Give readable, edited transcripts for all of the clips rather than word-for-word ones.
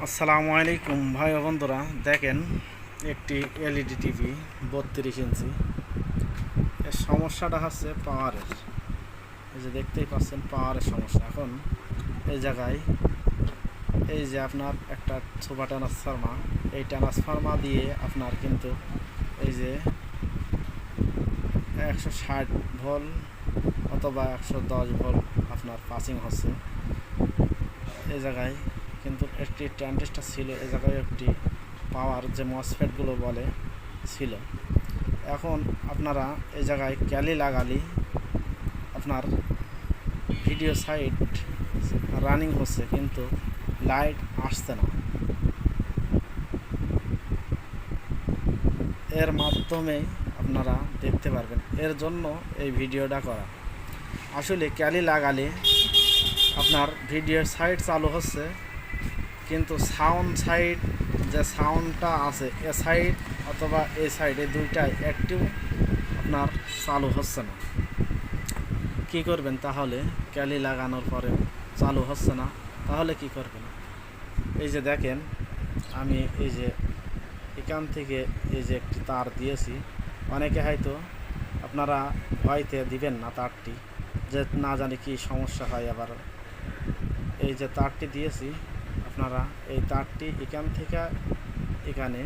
আসসালামু আলাইকুম ভাই বন্ধুরা, দেখেন একটি এলইডি টিভি 32 ইঞ্চি। এর সমস্যাটা হচ্ছে পাওয়ারের। এই যে দেখতেই পাচ্ছেন পাওয়ারের সমস্যা। এখন এই জায়গায় এই যে আপনার একটা সুপার ট্রান্সফর্মার, এই ট্রান্সফর্মার দিয়ে আপনার কিন্তু এই যে 160 ভোল্ট অথবা 110 ভোল্ট আপনার পাসিং হচ্ছে। এই জায়গায় কিন্তু একটি ট্রানজিস্টর ছিল, এই জায়গায় একটি পাওয়ার যে মসফেটগুলো বলে ছিল। এখন আপনারা এই জায়গায় ক্যালি লাগালি আপনার ভিডিও সাইট রানিং হচ্ছে কিন্তু লাইট আসছে না। এর মাধ্যমে আপনারা দেখতে পারবেন, এর জন্য এই ভিডিওটা করা। আসলে ক্যালি লাগালে আপনার ভিডিও সাইট চালু হচ্ছে কিন্তু সাউন্ড সাইড যে সাউন্ডটা আছে এ সাইড অথবা এই সাইডে দুইটাই অ্যাক্টিভ আপনার চালু হচ্ছে না। কি করবেন তাহলে? ক্যালি লাগানোর পরেও চালু হচ্ছে না, তাহলে কি করবেন? এই যে দেখেন আমি এই যে এখান থেকে এই যে একটি তার দিয়েছি। অনেকে হয়তো আপনারা ভয়তে দিবেন না তারটি, যে না জানি কি সমস্যা হয়। আবার এই যে তারটি দিয়েছি, আপনারা এই তারটি এখান থেকে এখানে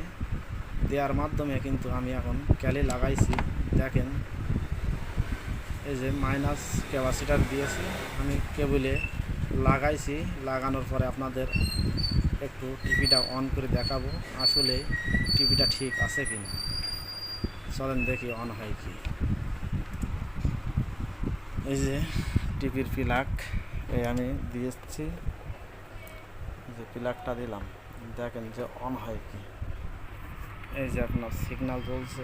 দেওয়ার মাধ্যমে কিন্তু আমি এখন ক্যালি লাগাইছি। দেখেন এই যে মাইনাস ক্যাপাসিটার দিয়েছি, আমি কেবলে লাগাইছি। লাগানোর পরে আপনাদের একটু টিভিটা অন করে দেখাবো আসলে টিভিটা ঠিক আছে কি না। চলেন দেখি অন হয় কি। এই যে টিভির প্লাগ এই আমি দিয়েছি, যে প্লাগটা দিলাম, দেখেন যে অন হয় কি। এই যে আপনার সিগন্যাল জ্বলছে।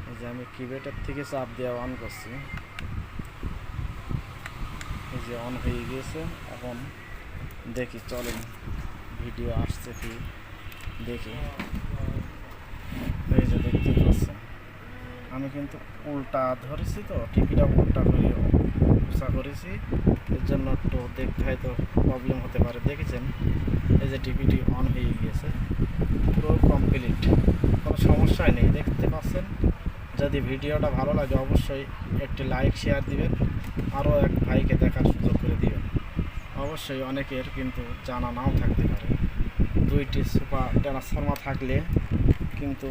এই যে আমি কিবোর্ডের থেকে চাপ দিয়ে অন করছি, এই যে অন হয়ে গিয়েছে। এখন দেখি, চলেন ভিডিও আসছে কি দেখি। এই যে দেখতে পাচ্ছেন আমি কিন্তু উল্টা ধরেছি, তো টিভিটা উল্টা করে উঁচা করেছি, এর জন্য একটু দেখতে হয়তো প্রবলেম হতে পারে। দেখেছেন এই যে টিভিটি অন হয়ে গিয়েছে, পুরো কমপ্লিট, কোনো সমস্যাই নেই। দেখতে পাচ্ছেন। যদি ভিডিওটা ভালো লাগে অবশ্যই একটি লাইক শেয়ার দিবেন, আরও এক ভাইকে দেখার সুযোগ করে দিবেন। অবশ্যই অনেকের কিন্তু জানা নাও থাকতে পারে। দুইটি সুপার ট্রান্সফর্মার থাকলে কিন্তু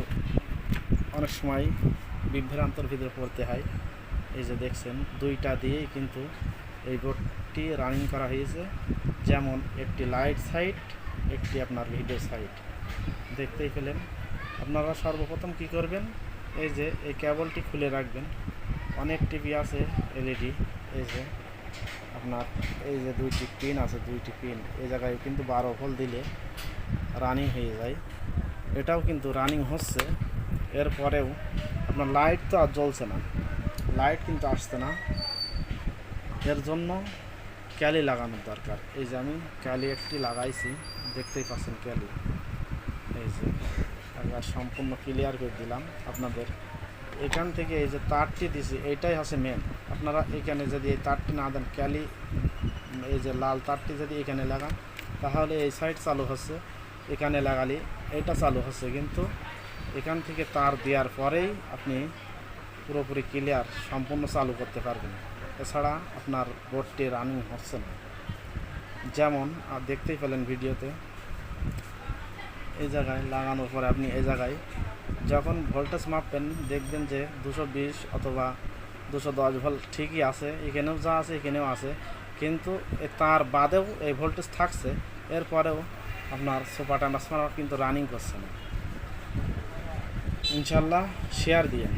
অনেক সময় বিভ্রান্তর ভিতরে পড়তে হয়। এই যে দেখছেন দুইটা দিয়েই কিন্তু এই বোর্ডটি রানিং করা হয়েছে, যেমন একটি লাইট সাইট, একটি আপনার ভিডিও সাইট। দেখতেই পেলেন। আপনারা সর্বপ্রথম কি করবেন, এই যে এই কেবলটি খুলে রাখবেন। অনেক টিভি আছে এলইডি, এই যে আপনার এই যে দুইটি পিন আছে, দুইটি পিন এই জায়গায় কিন্তু 12 ভোল্ট দিলে রানিং হয়ে যায়। এটাও কিন্তু রানিং হচ্ছে। এরপরেও আপনার লাইট তো আর জ্বলছে না, লাইট কিন্তু আসছে না। এর জন্য ক্যালি লাগানোর দরকার। এই যে আমি ক্যালি একটি লাগাইছি, দেখতেই পাচ্ছেন ক্যালি। এই যে একবার সম্পূর্ণ ক্লিয়ার করে দিলাম আপনাদের। এখান থেকে এই যে তারটি দিছি এইটাই হচ্ছে মেন। আপনারা এখানে যদি এই তারটি না দেন, ক্যালি এই যে লাল তারটি যদি এখানে লাগান তাহলে এই সাইড চালু হচ্ছে, এখানে লাগালি এইটা চালু হচ্ছে। কিন্তু এখান থেকে তার দেওয়ার পরেই আপনি পুরোপুরি ক্লিয়ার সম্পূর্ণ চালু করতে পারবেন। এছাড়া আপনার বোর্ডটি রানিং হচ্ছে না। যেমন দেখতেই পেলেন ভিডিওতে, এই জায়গায় লাগানোর পরে আপনি এই জায়গায় যখন ভোল্টেজ মাপবেন দেখবেন যে 220 অথবা 210 ভোল্ট ঠিকই আছে, এখানেও যা আছে এখানেও আছে, কিন্তু তার বাদেও এই ভোল্টেজ থাকছে। এরপরেও আপনার সুপার ট্রান্সফর্মার কিন্তু রানিং করছে না। ইনশাল্লাহ শেয়ার দিয়েন।